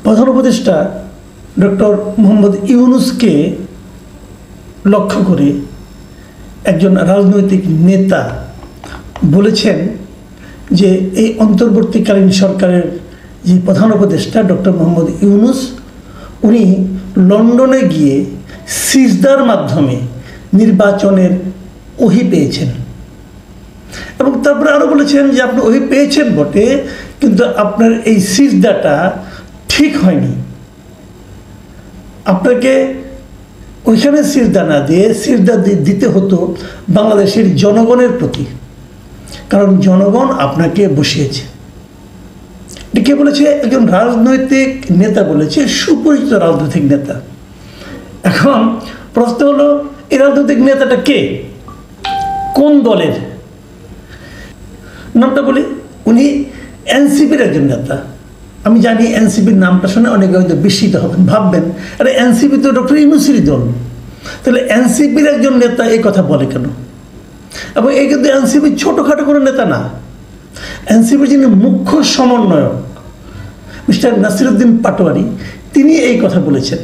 প্রধান উপদেষ্টা ডক্টর মোহাম্মদ ইউনূসকে লক্ষ্য করে একজন রাজনৈতিক নেতা বলেছেন যে এই অন্তর্বর্তীকালীন সরকারের যে প্রধান উপদেষ্টা ডক্টর মোহাম্মদ ইউনূস উনি লন্ডনে গিয়ে সিজদার মাধ্যমে নির্বাচনের ওহী পেয়েছেন এবং তারপরে আরও বলেছেন যে আপনি ওহী পেয়েছেন বটে, কিন্তু আপনার এই সিজদাটা ঠিক হয়নি। আপনাকে ওইখানে সিজদা না দিয়ে সিজদা দিতে হতো বাংলাদেশের জনগণের প্রতি, কারণ জনগণ আপনাকে বসিয়েছে। এটা কে বলেছে? একজন রাজনৈতিক নেতা বলেছে, সুপরিচিত রাজনৈতিক নেতা। এখন প্রশ্ন হলো, এই রাজনৈতিক নেতাটা কে, কোন দলের? নামটা বলি, উনি এনসিপির একজন নেতা। আমি জানি এনসিপির নামটা শুনে অনেকে হয়তো বিস্মিত হবেন, ভাববেন আরে এনসিপি তো ডক্টর ইউনূসেরই দল, তাহলে এনসিপির একজন নেতা এই কথা বলে কেন? এবং এই কিন্তু এনসিপির ছোটোখাটো কোনো নেতা না। এনসিপির যিনি মুখ্য সমন্বয়ক মিস্টার নাসিরউদ্দিন পাটোয়ারি, তিনি এই কথা বলেছেন।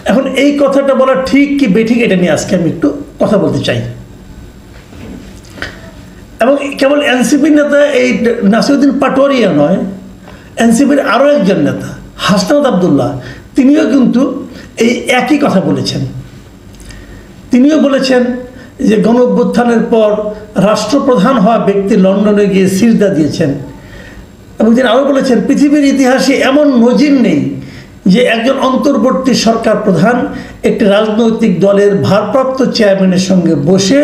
এখন এই কথাটা বলা ঠিক কি বেঠিক, এটা নিয়ে আজকে আমি একটু কথা বলতে চাই। এবং কেবল এনসিপির নেতা এই নাসিরউদ্দিন পাটোয়ারিয়া নয়, এনসিপির আরও একজন নেতা হাসনাত আবদুল্লাহ, তিনিও কিন্তু এই একই কথা বলেছেন। তিনিও বলেছেন যে গণঅভ্যুত্থানের পর রাষ্ট্রপ্রধান হওয়া ব্যক্তি লন্ডনে গিয়ে সিজদা দিয়েছেন। এবং তিনি আরও বলেছেন, পৃথিবীর ইতিহাসে এমন নজির নেই যে একজন অন্তর্বর্তী সরকার প্রধান একটি রাজনৈতিক দলের ভারপ্রাপ্ত চেয়ারম্যানের সঙ্গে বসে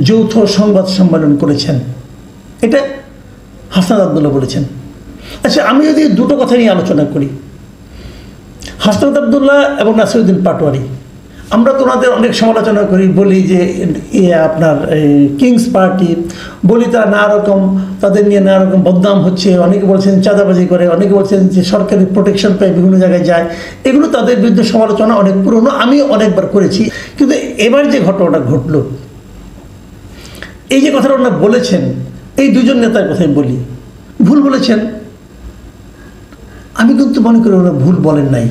যৌথ সংবাদ সম্মেলন করেছেন। এটা হাসনাত আবদুল্লাহ বলেছেন। আচ্ছা, আমি যদি দুটো কথা নিয়ে আলোচনা করি, হাসনাত আবদুল্লাহ এবং নাসিরউদ্দিন পাটোয়ারি, আমরা তো ওনাদের অনেক সমালোচনা করি, বলি যে আপনার কিংস পার্টি, বলি তারা নানা রকম, তাদের নিয়ে নানা রকম বদনাম হচ্ছে। অনেকে বলছেন চাঁদাবাজি করে, অনেকে বলছেন যে সরকারি প্রোটেকশন পেয়ে বিভিন্ন জায়গায় যায়। এগুলো তাদের বিরুদ্ধে সমালোচনা অনেক পুরনো, আমি অনেকবার করেছি। কিন্তু এবার যে ঘটনাটা ঘটলো, এই যে কথাটা ওনারা বলেছেন, এই দুজন নেতার কথাই বলি, ভুল বলেছেন। আমি কিন্তু মনে করি ওনারা ভুল বলেন নাই।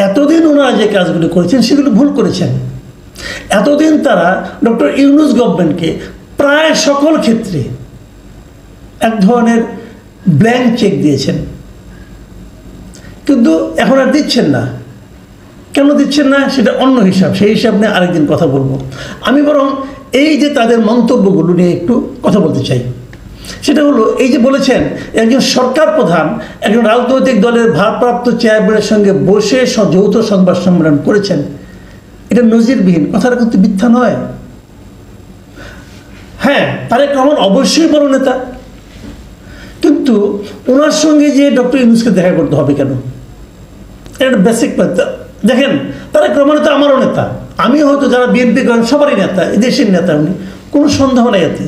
এতদিন ওনারা যে কাজগুলো করেছেন সেগুলো ভুল করেছেন। এতদিন তারা ডক্টর ইউনূস গভর্নমেন্টকে প্রায় সকল ক্ষেত্রে এক ধরনের ব্ল্যাঙ্ক চেক দিয়েছেন, কিন্তু এখন আর দিচ্ছেন না। কেন দিচ্ছেন না সেটা অন্য হিসাব, সেই হিসাব নিয়ে আরেকদিন কথা বলবো। আমি বরং এই যে তাদের মন্তব্যগুলো নিয়ে একটু কথা বলতে চাই। সেটা হলো, এই যে বলেছেন একজন সরকার প্রধান একজন রাজনৈতিক দলের ভারপ্রাপ্ত চেয়ারম্যানের সঙ্গে বসে যৌথ সংবাদ সম্মেলন করেছেন, এটা নজিরবিহীন। কথাটা কিন্তু মিথ্যা নয়। হ্যাঁ, তারেক রহমান অবশ্যই বড় নেতা, কিন্তু ওনার সঙ্গে যে ডক্টর ইউনূসকে দেখা করতে হবে কেন? এটা বেসিক। দেখেন, তারেক রহমান তো আমারও নেতা, আমি হয়তো যারা বিএনপি করেন সবারই নেতা, দেশের নেতা উনি, কোনো সন্দেহ নেই এতে।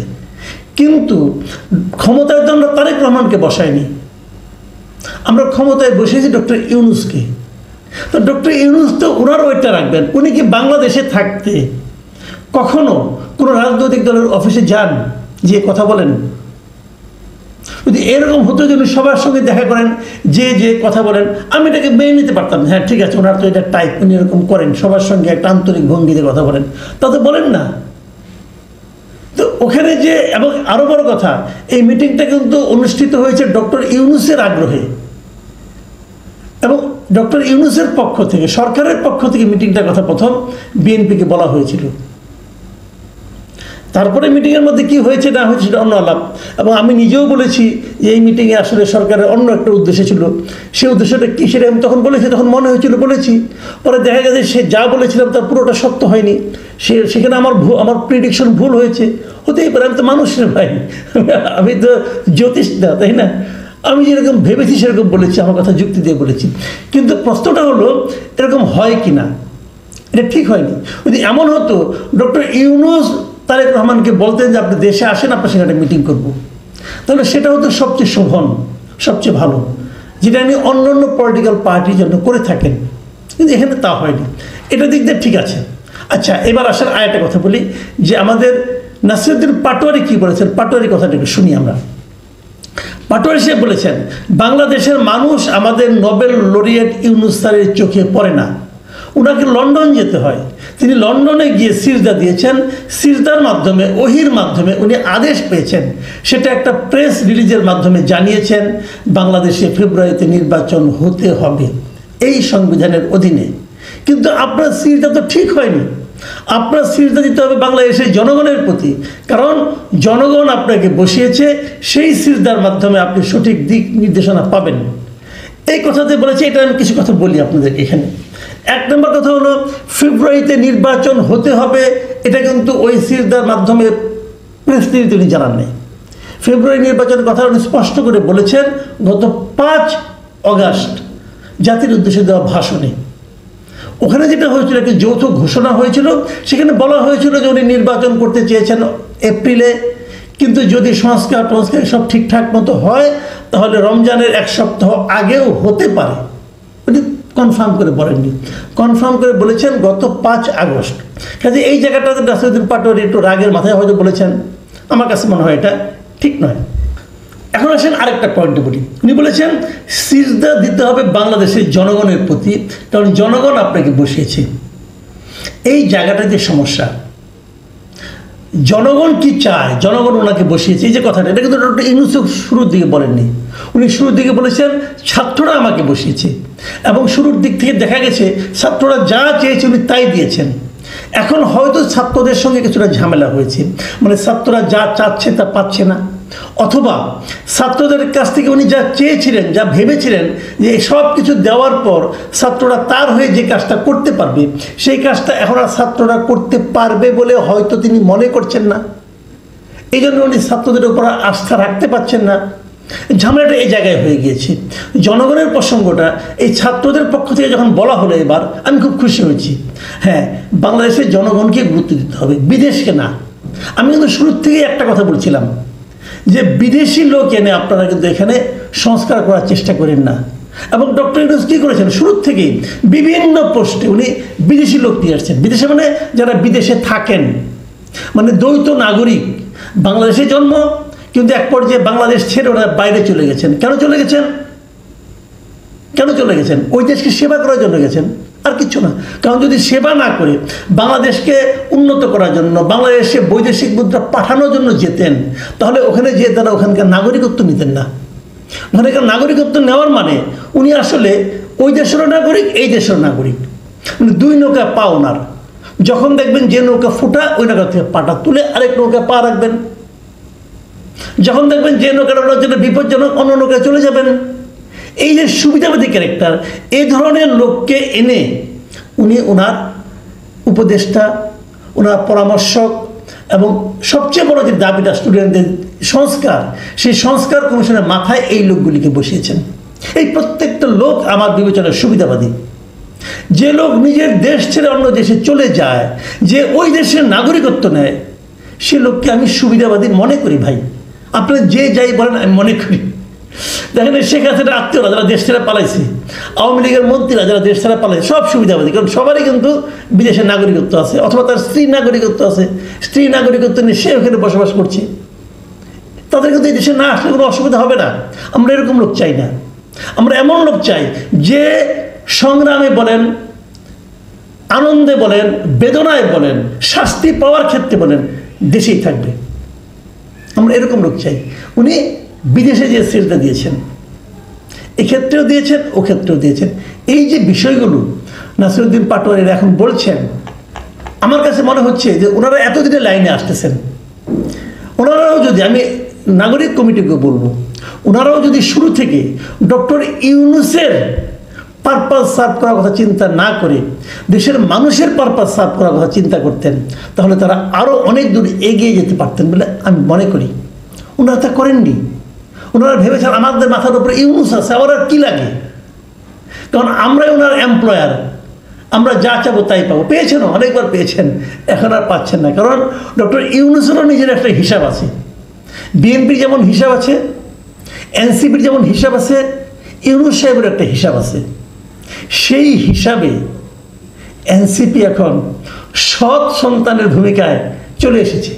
কিন্তু ক্ষমতায় তো আমরা তারেক রহমানকে বসাইনি, আমরা ক্ষমতায় বসেছি ডক্টর ইউনূসকে। তো ডক্টর ইউনূস তো ওনার ওইটা রাখবেন। উনি কি বাংলাদেশে থাকতে কখনো কোনো রাজনৈতিক দলের অফিসে যান, যে কথা বলেন? যদি এরকম হতো যে উনি সবার সঙ্গে দেখা করেন, যে কথা বলেন, আমি এটাকে মেনে নিতে পারতাম। হ্যাঁ ঠিক আছে, ওনার তো এটা টাইপ, উনি এরকম করেন, সবার সঙ্গে একটা আন্তরিক ভঙ্গিতে কথা বলেন, তা তো বলেন না। তো ওখানে যে, এবং আরও বড় কথা, এই মিটিংটা কিন্তু অনুষ্ঠিত হয়েছে ডক্টর ইউনূসের আগ্রহে, এবং ডক্টর ইউনূসের পক্ষ থেকে, সরকারের পক্ষ থেকে মিটিংটার কথা প্রথম বিএনপিকে বলা হয়েছিল। তারপরে মিটিংয়ের মধ্যে কি হয়েছে না হয়েছে সেটা অন্য আলাপ। এবং আমি নিজেও বলেছি যে এই মিটিংয়ে আসলে সরকারের অন্য একটা উদ্দেশ্য ছিল। সেই উদ্দেশ্যটা কী সেটা আমি তখন বলেছি, তখন মনে হয়েছিল বলেছি। পরে দেখা গেছে সে যা বলেছিলাম তার পুরোটা সত্য হয়নি, সেখানে আমার প্রেডিকশন ভুল হয়েছে। হতেই পারে, আমি তো মানুষের ভাই, আমি তো জ্যোতিষ না, তাই না? আমি যেরকম ভেবেছি সেরকম বলেছি, আমার কথা যুক্তি দিয়ে বলেছি। কিন্তু প্রশ্নটা হলো, এরকম হয় কি না, এটা ঠিক হয়নি। যদি এমন হতো ডক্টর ইউনূস তারেক রহমানকে বলতেন যে আপনি দেশে আসেন, আপনার সঙ্গে একটা মিটিং করবো, তাহলে সেটা হতো সবচেয়ে শোভন, সবচেয়ে ভালো, যেটা উনি অন্য অন্য পলিটিক্যাল পার্টির জন্য করে থাকেন। কিন্তু এখানে তা হয়নি। এটা দিক দিয়ে ঠিক আছে। আচ্ছা, এবার আসার আরেকটা কথা বলি, যে আমাদের নাসিরউদ্দিন পাটোয়ারি কী বলেছেন, পাটোয়ারি কথাটা একটু শুনি আমরা। পাটোয়ারি সাহেব বলেছেন, বাংলাদেশের মানুষ আমাদের নোবেল লরিয়েট ইউনূস স্যারের চোখে পড়ে না, ওনাকে লন্ডন যেতে হয়। তিনি লন্ডনে গিয়ে সিজদা দিয়েছেন, সিজদার মাধ্যমে ওহির মাধ্যমে উনি আদেশ পেয়েছেন, সেটা একটা প্রেস রিলিজের মাধ্যমে জানিয়েছেন বাংলাদেশে ফেব্রুয়ারিতে নির্বাচন হতে হবে এই সংবিধানের অধীনে। কিন্তু আপনার সিজদা তো ঠিক হয়নি, আপনার সিজদা দিতে হবে বাংলাদেশের জনগণের প্রতি, কারণ জনগণ আপনাকে বসিয়েছে, সেই সিজদার মাধ্যমে আপনি সঠিক দিক নির্দেশনা পাবেন। এই কথাতে বলেছে, এটা আমি কিছু কথা বলি আপনাদেরকে এখানে। এক নম্বর কথা হলো, ফেব্রুয়ারিতে নির্বাচন হতে হবে, এটা কিন্তু ওই সিজদার মাধ্যমে প্রেস রিলিজে তিনি জানান নেই। ফেব্রুয়ারি নির্বাচনের কথা উনি স্পষ্ট করে বলেছেন গত 5 অগাস্ট জাতির উদ্দেশ্যে দেওয়া ভাষণে। ওখানে যেটা হয়েছিল, একটি যৌথ ঘোষণা হয়েছিল, সেখানে বলা হয়েছিল যে উনি নির্বাচন করতে চেয়েছেন এপ্রিলে, কিন্তু যদি সংস্কার সব ঠিকঠাক মতো হয় তাহলে রমজানের 1 সপ্তাহ আগেও হতে পারে। উনি কনফার্ম করে বলেননি, কনফার্ম করে বলেছেন গত 5 আগস্ট। কাজে এই জায়গাটাতে নাসিরউদ্দিন পাটোয়ারি একটু রাগের মাথায় হয়তো বলেছেন, আমার কাছে মনে হয় এটা ঠিক নয়। এখন আসেন আরেকটা পয়েন্টে বলি। উনি বলেছেন সিজদা দিতে হবে বাংলাদেশের জনগণের প্রতি, কারণ জনগণ আপনাকে বসিয়েছে। এই জায়গাটা যে সমস্যা, জনগণ কি চায়, জনগণ ওনাকে বসিয়েছে, এই যে কথাটা, এটা কিন্তু ডক্টর ইউনূস শুরুর দিকে বলেননি। উনি শুরুর দিকে বলেছেন ছাত্ররা আমাকে বসিয়েছে, এবং শুরুর দিক থেকে দেখা গেছে ছাত্ররা যা চেয়েছে উনি তাই দিয়েছেন। এখন হয়তো ছাত্রদের সঙ্গে কিছুটা ঝামেলা হয়েছে, মানে ছাত্ররা যা চাচ্ছে তা পাচ্ছে না, অথবা ছাত্রদের কাছ থেকে উনি যা চেয়েছিলেন, যা ভেবেছিলেন যে সব কিছু দেওয়ার পর ছাত্ররা তার হয়ে যে কাজটা করতে পারবে, সেই কাজটা এখন আর ছাত্ররা করতে পারবে বলে হয়তো তিনি মনে করছেন না। এই জন্য উনি ছাত্রদের উপর আস্থা রাখতে পারছেন না। ঝামেলাটা এই জায়গায় হয়ে গিয়েছে। জনগণের প্রসঙ্গটা এই ছাত্রদের পক্ষ থেকে যখন বলা হলো, এবার আমি খুব খুশি হয়েছি। হ্যাঁ, বাংলাদেশের জনগণকে গুরুত্ব দিতে হবে, বিদেশকে না। আমি কিন্তু শুরুর থেকেই একটা কথা বলছিলাম যে বিদেশি লোক এনে আপনারা কিন্তু এখানে সংস্কার করার চেষ্টা করেন না। এবং ডক্টর ইউনূস কী করেছেন, শুরুর থেকেই বিভিন্ন পোস্টে উনি বিদেশি লোক নিয়ে আসছেন। বিদেশে মানে যারা বিদেশে থাকেন, মানে দ্বৈত নাগরিক, বাংলাদেশে জন্ম কিন্তু এক পর্যায়ে বাংলাদেশ ছেড়ে ওরা বাইরে চলে গেছেন। কেন চলে গেছেন? কেন চলে গেছেন? ওই দেশকে সেবা করার জন্য গেছেন, আর কিছু না। কারণ যদি সেবা না করে বাংলাদেশকে উন্নত করার জন্য, বাংলাদেশে বৈদেশিক মুদ্রা পাঠানোর জন্য যেতেন, তাহলে ওখানে যেয়ে তারা ওখানকার নাগরিকত্ব নিতেন না। ওখানকার নাগরিকত্ব নেওয়ার মানে উনি আসলে ওই দেশেরও নাগরিক, এই দেশের নাগরিক, মানে 2 নৌকা পা ওনার। যখন দেখবেন যে নৌকা ফুটা, ওই নৌকা থেকে পাটা তুলে আরেক নৌকা পা রাখবেন। যখন দেখবেন যে নৌকাটা ওনার জন্য বিপজ্জনক, অন্য নৌকায় চলে যাবেন। এই যে সুবিধাবাদী ক্যারেক্টার, এই ধরনের লোককে এনে উনি ওনার উপদেষ্টা, ওনার পরামর্শক, এবং সবচেয়ে বড় যে দাবিটা স্টুডেন্টদের সংস্কার, সেই সংস্কার কমিশনের মাথায় এই লোকগুলিকে বসিয়েছেন। এই প্রত্যেকটা লোক আমার বিবেচনায় সুবিধাবাদী। যে লোক নিজের দেশ ছেড়ে অন্য দেশে চলে যায়, যে ওই দেশের নাগরিকত্ব নেয়, সে লোককে আমি সুবিধাবাদী মনে করি। ভাই, আপনারা যে যাই বলেন, আমি মনে করি। দেখেন, শেখ হাসিনার আত্মীয়রা যারা দেশ ছেড়ে পালাইছে, আওয়ামী লীগের মন্ত্রীরা যারা দেশ ছেড়ে পালাইছে, সব সুবিধাবাদী। কারণ সবারই কিন্তু বিদেশের নাগরিকত্ব আছে, অথবা তার স্ত্রী নাগরিকত্ব আছে। স্ত্রী নাগরিকত্ব নিয়ে সে ওখানে বসবাস করছে, তাদের কিন্তু এই দেশে না আসলে কোনো অসুবিধা হবে না। আমরা এরকম লোক চাই না। আমরা এমন লোক চাই যে সংগ্রামে বলেন, আনন্দে বলেন, বেদনায় বলেন, শাস্তি পাওয়ার ক্ষেত্রে বলেন, দেশেই থাকবে। আমরা এরকম লোক চাই। উনি বিদেশে যে সিজদা দিয়েছেন, এক্ষেত্রেও দিয়েছেন, ও ক্ষেত্রেও দিয়েছেন। এই যে বিষয়গুলো নাসিরউদ্দিন পাটোয়ারিরা এখন বলছেন, আমার কাছে মনে হচ্ছে যে ওনারা এতদিনে লাইনে আসতেছেন। ওনারাও যদি, আমি নাগরিক কমিটিকে বলবো, ওনারাও যদি শুরু থেকে ডক্টর ইউনূসের পারপাস সার্ভ করার কথা চিন্তা না করে দেশের মানুষের পারপাস সার্ভ করার কথা চিন্তা করতেন, তাহলে তারা আরও অনেক দূর এগিয়ে যেতে পারতেন বলে আমি মনে করি। ওনারা তা করেননি। ওনারা ভেবেছেন আমাদের মাথার উপরে ইউনূস আছে, আমার আর কী লাগে, কারণ আমরাই ওনার এমপ্লয়ার, আমরা যা চাবো তাই পাবো। পেয়েছেন, অনেকবার পেয়েছেন, এখন আর পাচ্ছেন না। কারণ ডক্টর ইউনূসেরও নিজের একটা হিসাব আছে। বিএনপির যেমন হিসাব আছে, এনসিপির যেমন হিসাব আছে, ইউনূস সাহেবের একটা হিসাব আছে। সেই হিসাবে এনসিপি এখন সৎ সন্তানের ভূমিকায় চলে এসেছে।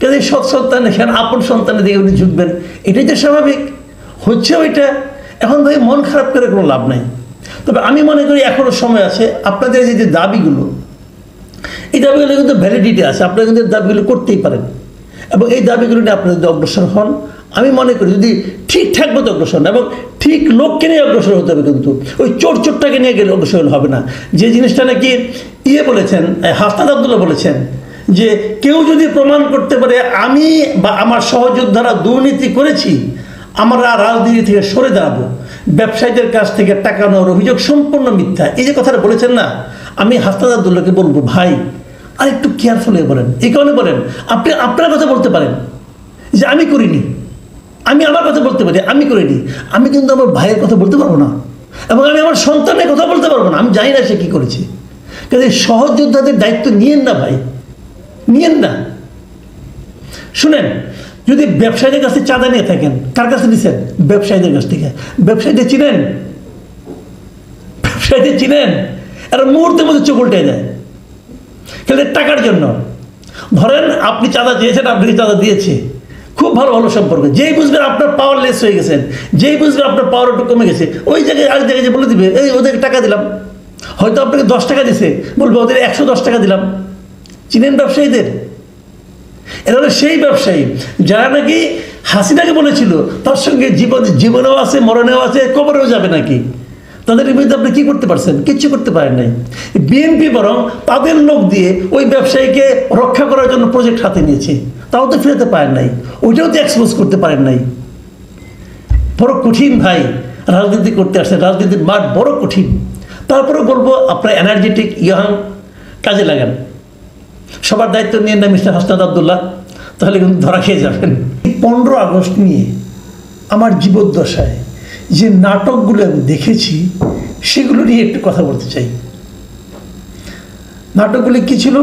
কাজে সৎ সন্তান এখানে আপন সন্তানের দিকে উনি ঝুঁকবেন, এটাই তো স্বাভাবিক, হচ্ছে ওইটা। এখন ভাই মন খারাপ করে কোনো লাভ নাই। তবে আমি মনে করি এখনও সময় আছে। আপনাদের এই যে দাবিগুলো, এই দাবিগুলো কিন্তু ভ্যালিডিটি আছে, আপনারা কিন্তু দাবিগুলো করতেই পারেন, এবং এই দাবিগুলো নিয়ে আপনারা যদি অগ্রসর হন, আমি মনে করি যদি ঠিকঠাক মতো অগ্রসর হন, এবং ঠিক লোককে নিয়ে অগ্রসর হতে হবে, কিন্তু ওই চোরটাকে নিয়ে গেলে অগ্রসর হবে না। যে জিনিসটা নাকি বলেছেন, হাসনাত আব্দুল্লাহ বলেছেন যে কেউ যদি প্রমাণ করতে পারে আমি বা আমার সহযোদ্ধারা দুর্নীতি করেছি, আমরা রাজনীতি থেকে সরে দাঁড়াবো, ব্যবসায়ীদের কাছ থেকে টাকা নেওয়ার অভিযোগ সম্পূর্ণ মিথ্যা। এই যে কথাটা বলেছেন না, আমি হাসনাত আব্দুল্লাহকে বলবো, ভাই আর একটু কেয়ারফুল হয়ে বলেন। এই কারণে বলেন, আপনি আপনার কথা বলতে পারেন যে আমি করিনি, আমি আমার কথা বলতে পারি আমি করিনি, আমি কিন্তু আমার ভাইয়ের কথা বলতে পারবো না, এবং আমি আমার সন্তানের কথা বলতে পারবো না, আমি জানি না সে কী করেছে। কিন্তু সহযোদ্ধাদের দায়িত্ব নিয়েন না ভাই, নিয়েন না। শুনেন, যদি ব্যবসায়ীদের কাছে চাঁদা নিয়ে থাকেন, কার কাছে নিছেন? ব্যবসায়ীদের কাছ থেকে। ব্যবসায়ীদের চিনেন? ব্যবসায়ীদের চিনেন? এরা মুহূর্তের মধ্যে চোখ উল্টে দেয় খালি টাকার জন্য। ধরেন আপনি চাঁদা চেয়েছেন, আপনাকে চাঁদা দিয়েছে, খুব ভালো ভালো সম্পর্ক। যেই বুঝবেন আপনার পাওয়ার লেস হয়ে গেছেন, যেই বুঝবেন আপনার পাওয়ার একটু কমে গেছে, ওই জায়গায় আরেক জায়গায় যে বলে দিবে এই ওদেরকে টাকা দিলাম, হয়তো আপনাকে 10 টাকা দিছে, বলবে ওদের 110 টাকা দিলাম। চিনেন ব্যবসায়ীদের? এরা হলো সেই ব্যবসায়ী যারা নাকি হাসিনাকে বলেছিল তার সঙ্গে জীবনেও আছে, মরণেও আছে, কবরেও যাবে নাকি। তাদের বিরুদ্ধে আপনি কী করতে পারছেন? কিচ্ছু করতে পারেন নাই। বিএনপি বরং তাদের লোক দিয়ে ওই ব্যবসায়ীকে রক্ষা করার জন্য প্রজেক্ট হাতে নিয়েছে, তাও তো ফেরাতে পারেন নাই, ওইটাও তো এক্সপোজ করতে পারেন নাই। বড় কঠিন ভাই রাজনীতি করতে আসছে, রাজনীতির মাঠ বড় কঠিন। তারপরে বলবো আপনারা এনার্জেটিক ইয়াং কাজে লাগান, সবার দায়িত্ব নিয়ে না মিস্টার হাসনাত আব্দুল্লাহ, তাহলে কিন্তু ধরা খেয়ে যাবেন। 15 আগস্ট নিয়ে আমার জীবদ্দশায় যে নাটকগুলো আমি দেখেছি সেগুলো নিয়ে একটু কথা বলতে চাই। নাটকগুলি কী ছিল?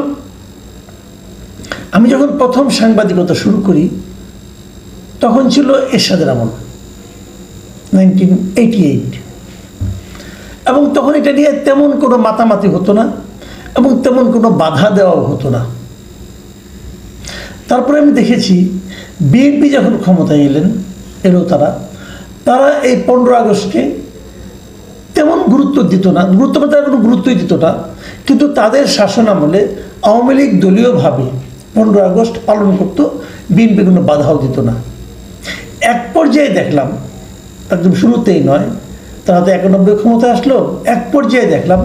আমি যখন প্রথম সাংবাদিকতা শুরু করি তখন ছিল এরশাদের আমল, 1988, এবং তখন এটা নিয়ে তেমন কোনো মাতামাতি হতো না এবং তেমন কোনো বাধা দেওয়াও হতো না। তারপরে আমি দেখেছি বিএনপি যখন ক্ষমতায় এলো তারা এই 15 আগস্টকে তেমন গুরুত্ব দিত না, গুরুত্ব বলতে কোনো গুরুত্বই দিত না, কিন্তু তাদের শাসন আমলে আওয়ামী লীগ দলীয়ভাবে 15 আগস্ট পালন করত, বিএনপি কোনো বাধাও দিত না। এক পর্যায়ে দেখলাম, একদম শুরুতেই নয়, তারা তো 91 ক্ষমতায় আসলো, এক পর্যায়ে দেখলাম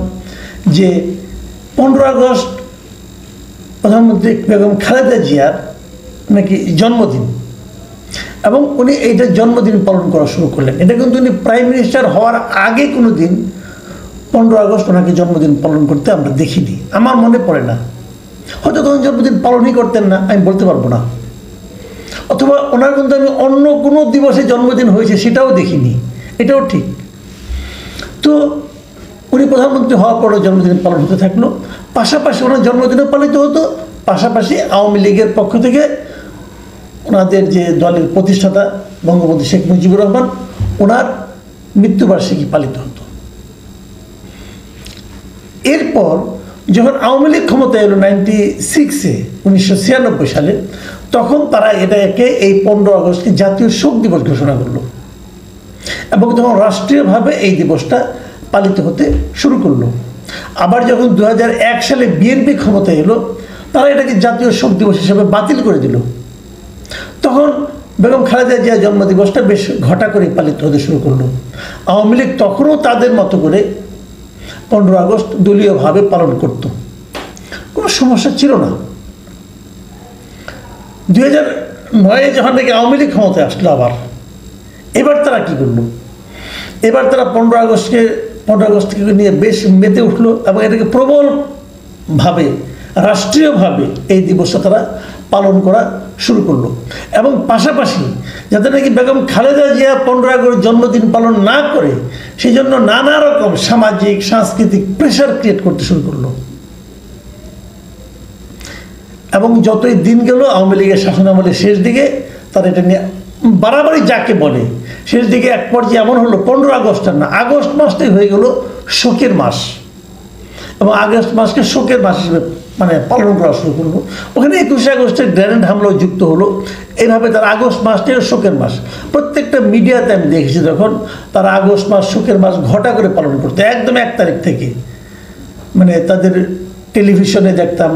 যে 15 আগস্ট প্রধানমন্ত্রী বেগম খালেদা জিয়ার নাকি জন্মদিন, এবং উনি এইটার জন্মদিন পালন করা শুরু করলেন। এটা কিন্তু উনি প্রাইম মিনিস্টার হওয়ার আগে কোনো দিন 15 আগস্ট ওনাকে জন্মদিন পালন করতে আমরা দেখিনি, আমার মনে পড়ে না। হয়তো তখন জন্মদিন পালনই করতেন না, আমি বলতে পারবো না, অথবা ওনার কিন্তু আমি অন্য কোনো দিবসে জন্মদিন হয়েছে সেটাও দেখিনি, এটাও ঠিক। তো উনি প্রধানমন্ত্রী হওয়ার পরও জন্মদিন পালন হতে থাকলো, পাশাপাশি ওনার জন্মদিনও পালিত হতো, পাশাপাশি আওয়ামী লীগের পক্ষ থেকে ওনাদের যে দলের প্রতিষ্ঠাতা বঙ্গবন্ধু শেখ মুজিবুর রহমান, ওনার মৃত্যুবার্ষিকী পালিত হতো। এরপর যখন আওয়ামী লীগ ক্ষমতায় এলো 1996 সালে, তখন তারা এটাকে এই 15 আগস্টকে জাতীয় শোক দিবস ঘোষণা করলো, এবং তখন রাষ্ট্রীয়ভাবে এই দিবসটা পালিত হতে শুরু করলো। আবার যখন 2001 সালে বিএনপি ক্ষমতায় এলো, তারা এটাকে জাতীয় শোক দিবস হিসেবে বাতিল করে দিল। তখন বেগম খালেদা জিয়া জন্মদিবসটা বেশ ঘটা করে পালিত হতে শুরু করলো। আওয়ামী লীগ তখনও তাদের মতো করে 15 আগস্ট দলীয়ভাবে পালন করত, কোনো সমস্যা ছিল না। 2009 যখন থেকে আওয়ামী লীগ ক্ষমতায় আসলো আবার, এবার তারা কী করলো? এবার তারা 15 আগস্টকে নিয়ে বেশ মেতে উঠলো, এবং এটাকে প্রবলভাবে রাষ্ট্রীয়ভাবে এই দিবসটা তারা পালন করা শুরু করলো। এবং পাশাপাশি যাতে নাকি বেগম খালেদা জিয়া 15 আগস্ট জন্মদিন পালন না করে, সেই জন্য নানা রকম সামাজিক সাংস্কৃতিক প্রেশার ক্রিয়েট করতে শুরু করলো। এবং যতই দিন গেল আওয়ামী লীগের শাসনামলের শেষ দিকে তারা এটা নিয়ে বাড়াবাড়ি যাকে বলে, শেষ দিকে এক পর্যায়ে এমন হলো 15 আগস্ট না, আগস্ট মাসটাই হয়ে গেল শোকের মাস, এবং আগস্ট মাসকে শোকের মাস হিসেবে মানে পালন করা শুরু করলো। ওখানে 21শে আগস্টের গ্রেনেড হামলাও যুক্ত হলো। এইভাবে তারা আগস্ট মাসটাই শোকের মাস, প্রত্যেকটা মিডিয়াতে আমি দেখেছি তখন তারা আগস্ট মাস শোকের মাস ঘটা করে পালন করতো একদম 1 তারিখ থেকে। মানে তাদের টেলিভিশনে দেখতাম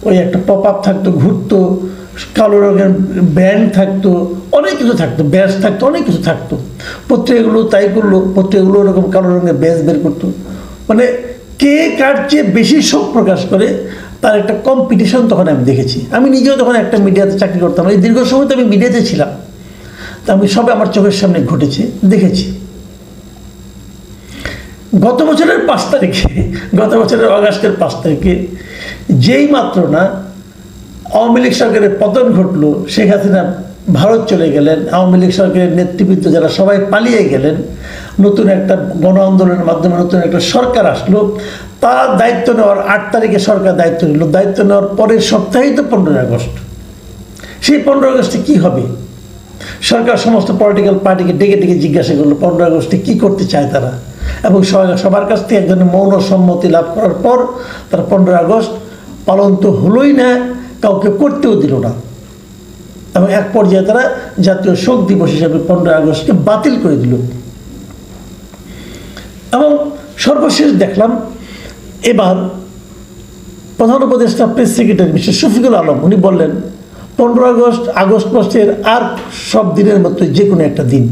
ওই একটা পপ আপ থাকতো, ঘুরতো, কালো রঙের ব্যান্ড থাকতো, অনেক কিছু থাকতো, ব্যাস থাকতো, অনেক কিছু থাকতো। পত্রিকাগুলো তাই করলো, পত্রিকাগুলো ওরকম কালো রঙের ব্যাস বের করতো। মানে কে কার চেয়ে বেশি শোক প্রকাশ করে তার একটা কম্পিটিশন তখন আমি দেখেছি। আমি নিজেও তখন একটা মিডিয়াতে চাকরি করতাম, এই দীর্ঘ সময় তো আমি মিডিয়াতে ছিলাম, তা আমি সবে আমার চোখের সামনে ঘটেছে দেখেছি। গত বছরের 5 তারিখে, গত বছরের অগাস্টের 5 তারিখে যেই মাত্র না আওয়ামী লীগ সরকারের পতন ঘটলো, শেখ হাসিনা ভারত চলে গেলেন, আওয়ামী লীগ সরকারের নেতৃবৃন্দ যারা সবাই পালিয়ে গেলেন, নতুন একটা গণ আন্দোলনের মাধ্যমে নতুন একটা সরকার আসলো, তার দায়িত্ব নেওয়ার 8 তারিখে সরকার দায়িত্ব নিল। দায়িত্ব নেওয়ার পরের সপ্তাহেই তো 15 আগস্ট। সেই 15 আগস্টে কী হবে? সরকার সমস্ত পলিটিক্যাল পার্টিকে ডেকে ডেকে জিজ্ঞাসা করলো 15 আগস্টে কী করতে চায় তারা, এবং সবার কাছ থেকে একজন মৌন সম্মতি লাভ করার পর তারা 15 আগস্ট পালন তো হলোই না, কাউকে করতেও দিল না, এবং এক পর্যায়ে তারা জাতীয় শোক দিবস হিসেবে 15 আগস্টকে বাতিল করে দিল। এবং সর্বশেষ দেখলাম এবার প্রধান উপদেষ্টা press secretary mister Shafiqul Alam উনি বললেন 15 আগস্ট আগস্ট মাসের আর সব দিনের মতো যে কোনো একটা দিন।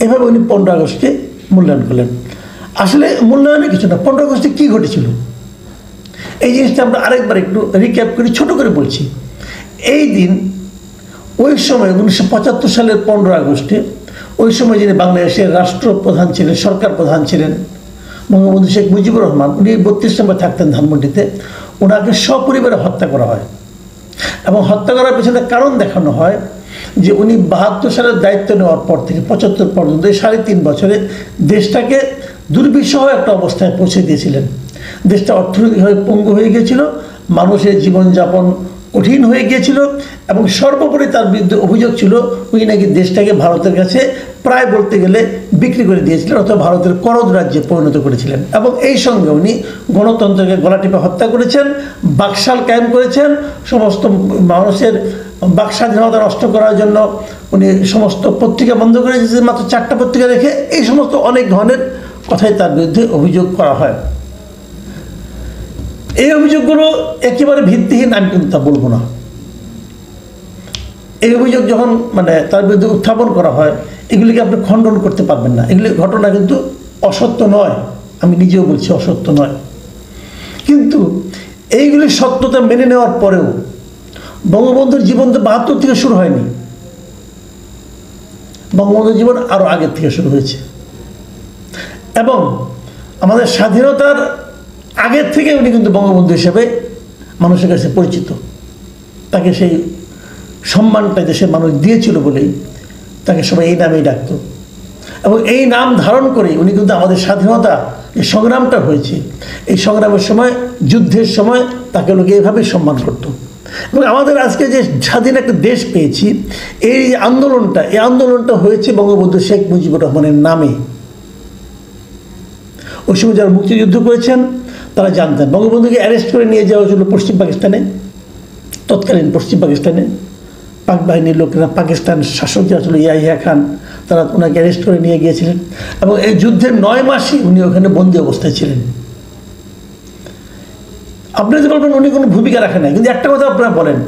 এভাবে উনি 15 আগস্টকে মূল্যায়ন করলেন। আসলে মূল্যায়নে কিছু না, 15 আগস্টে কী ঘটেছিল এই জিনিসটা আমরা আরেকবার একটু রিক্যাপ করি, ছোট করে বলছি। এই দিন ওই সময় 1975 সালের 15 আগস্টে ওই সময় যিনি বাংলাদেশের রাষ্ট্রপ্রধান ছিলেন, সরকার প্রধান ছিলেন বঙ্গবন্ধু শেখ মুজিবুর রহমান, উনি 32 নম্বর থাকতেন ধানমন্ডিতে, ওনাকে সপরিবারে হত্যা করা হয়। এবং হত্যা করার পেছনে কারণ দেখানো হয় যে উনি 72 সালের দায়িত্ব নেওয়ার পর থেকে 75 পর্যন্ত এই 3.5 বছরে দেশটাকে দুর্বিষহ একটা অবস্থায় পৌঁছে দিয়েছিলেন। দেশটা অর্থনৈতিকভাবে পঙ্গু হয়ে গিয়েছিল, মানুষের জীবনযাপন কঠিন হয়ে গিয়েছিল, এবং সর্বোপরি তার বিরুদ্ধে অভিযোগ ছিল উনি নাকি দেশটাকে ভারতের কাছে প্রায় বলতে গেলে বিক্রি করে দিয়েছিলেন, অথবা ভারতের করদ রাজ্যে পরিণত করেছিলেন। এবং এই সঙ্গে উনি গণতন্ত্রকে গলা টিপে হত্যা করেছেন, বাকশাল কায়েম করেছেন, সমস্ত মানুষের বাক স্বাধীনতা নষ্ট করার জন্য উনি সমস্ত পত্রিকা বন্ধ করে দিয়েছেন, মাত্র 4টা পত্রিকা রেখে। এই সমস্ত অনেক ধরনের কথাই তার বিরুদ্ধে অভিযোগ করা হয়। এই অভিযোগগুলো একেবারে ভিত্তিহীন আমি কিন্তু তা বলবো না। এই অভিযোগ যখন মানে তার বিরুদ্ধে উত্থাপন করা হয়, এগুলিকে আপনি খণ্ডন করতে পারবেন না। এগুলি ঘটনা কিন্তু অসত্য নয়, আমি নিজেও বলছি অসত্য নয়। কিন্তু এইগুলি সত্যতা মেনে নেওয়ার পরেও বঙ্গবন্ধুর জীবন তো 72 থেকে শুরু হয়নি, বঙ্গবন্ধুর জীবন আরও আগের থেকে শুরু হয়েছে। এবং আমাদের স্বাধীনতার আগের থেকে উনি কিন্তু বঙ্গবন্ধু হিসেবে মানুষের কাছে পরিচিত। তাকে সেই সম্মানটা দেশের মানুষ দিয়েছিল বলেই তাকে সবাই এই নামেই ডাকত। এবং এই নাম ধারণ করেই উনি কিন্তু আমাদের স্বাধীনতা যে সংগ্রামটা হয়েছে, এই সংগ্রামের সময়, যুদ্ধের সময় তাকে লোকে এইভাবেই সম্মান করত। এবং আমাদের আজকে যে স্বাধীন একটা দেশ পেয়েছি, এই আন্দোলনটা হয়েছে বঙ্গবন্ধু শেখ মুজিবুর রহমানের নামে। ওই সময় যারা মুক্তিযুদ্ধ করেছেন তারা জানতেন। বঙ্গবন্ধুকে অ্যারেস্ট করে নিয়ে যাওয়া হয়েছিল পশ্চিম পাকিস্তানে, তৎকালীন পশ্চিম পাকিস্তানে পাক বাহিনীর লোকেরা, পাকিস্তান শাসক যারা ছিল ইয়াহিয়া খান, তারা ওনাকে অ্যারেস্ট করে নিয়ে গিয়েছিলেন। এবং এই যুদ্ধের 9 মাসই উনি ওখানে বন্দী অবস্থায় ছিলেন। আপনি যদি বলবেন উনি কোনো ভূমিকা রাখেন না, কিন্তু একটা কথা আপনারা বলেন,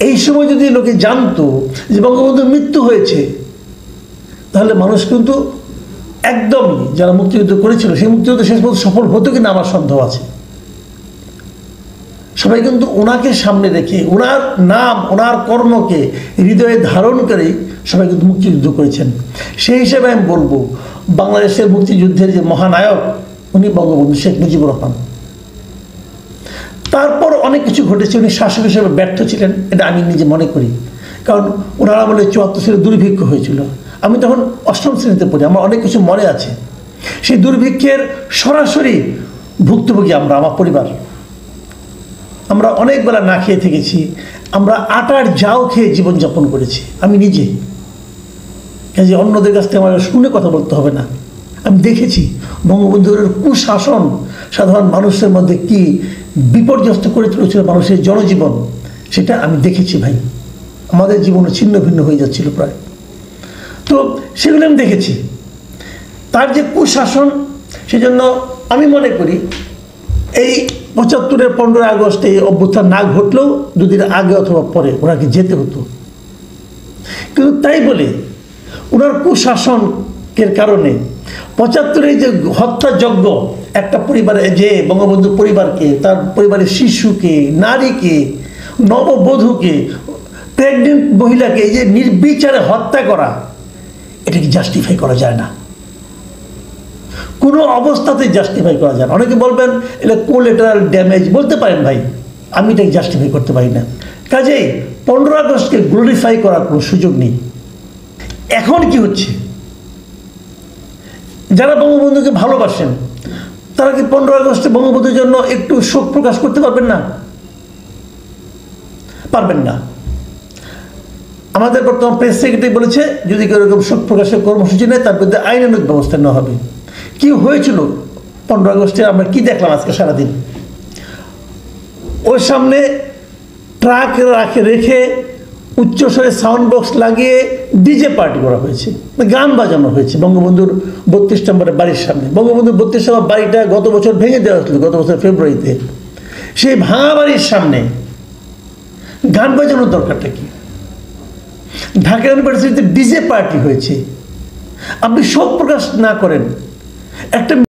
এই সময় যদি লোকে জানতো যে বঙ্গবন্ধুর মৃত্যু হয়েছে, তাহলে মানুষ কিন্তু একদমই যারা মুক্তিযুদ্ধ করেছিল সেই মুক্তিযুদ্ধ শেষ পর্যন্ত সফল হতো কিনা আমার সন্দেহ আছে। সবাই কিন্তু ওনাকে সামনে রেখে, ওনার নাম, ওনার কর্মকে হৃদয়ে ধারণ করেই সবাই কিন্তু মুক্তিযুদ্ধ করেছেন। সেই হিসেবে আমি বলবো বাংলাদেশের মুক্তিযুদ্ধের যে মহানায়ক উনি বঙ্গবন্ধু শেখ মুজিবুর রহমান। তারপর অনেক কিছু ঘটেছে, উনি শাসক হিসেবে ব্যর্থ ছিলেন, এটা আমি নিজে মনে করি। কারণ ওনার আমলে 74 সালে দুর্ভিক্ষ হয়েছিল, আমি তখন 8ম শ্রেণীতে পড়ি, আমার অনেক কিছু মনে আছে। সেই দুর্ভিক্ষের সরাসরি ভুক্তভোগী আমরা, আমার পরিবার। আমরা অনেক বেলা না খেয়ে থেকেছি, আমরা আটার জাউ খেয়ে জীবনযাপন করেছি আমি নিজে। কাজে অন্যদের কাছ থেকে আমার শুনে কথা বলতে হবে না, আমি দেখেছি বঙ্গবন্ধুর কুশাসন সাধারণ মানুষের মধ্যে কি বিপর্যস্ত করে তুলেছিল মানুষের জনজীবন, সেটা আমি দেখেছি ভাই। আমাদের জীবনে ছিন্ন ভিন্ন হয়ে যাচ্ছিল প্রায়। তো সেগুলো আমি দেখেছি। তার যে কুশাসন, সেজন্য আমি মনে করি এই ৭৫-এর ১৫ই আগস্ট এই অভ্যুত্থান না ঘটলেও দুদিন আগে অথবা পরে ওনাকে যেতে হতো। কিন্তু তাই বলে ওনার কুশাসনের কারণে ৭৫-এর যে হত্যাযজ্ঞ, একটা পরিবারে যে বঙ্গবন্ধু পরিবারকে, তার পরিবারের শিশুকে, নারীকে, নববধূকে, প্রেগনেন্ট মহিলাকে এই যে নির্বিচারে হত্যা করা, এটাকে জাস্টিফাই করা যায় না, কোনো অবস্থাতেই জাস্টিফাই করা যায় না। অনেকে বলবেন এটা কোলেটারাল ড্যামেজ, বলতে পারেন ভাই, আমি এটাকে জাস্টিফাই করতে পারি না। কাজেই ১৫ আগস্টকে গ্লোরিফাই করার কোনো সুযোগ নেই। এখন কি হচ্ছে, যারা বঙ্গবন্ধুকে ভালোবাসেন তারা কি ১৫ আগস্টে বঙ্গবন্ধুর জন্য একটু শোক প্রকাশ করতে পারবেন না? পারবেন না। আমাদের বর্তমান প্রেস সেক্রেটারি বলেছে যদি এরকম শোক প্রকাশের কর্মসূচি নেয় তার বিরুদ্ধে আইনানুগ ব্যবস্থা নেওয়া হবে। কি হয়েছিল ১৫ আগস্টে আমরা কি দেখলাম আজকে সারাদিন? ওর সামনে ট্রাক রেখে উচ্চস্বরে সাউন্ড বক্স লাগিয়ে ডিজে পার্টি করা হয়েছে, গান বাজানো হয়েছে বঙ্গবন্ধুর ৩২ নম্বরের বাড়ির সামনে। বঙ্গবন্ধুর ৩২ নম্বর বাড়িটা গত বছর ভেঙে দেওয়া হয়েছিল, গত বছর ফেব্রুয়ারিতে। সেই ভাঙা বাড়ির সামনে গান বাজানোর দরকারটা কি? ঢাকা ইউনিভার্সিটিতে ডিজে পার্টি হয়েছে, আপনি শোক প্রকাশ না করেন, একটা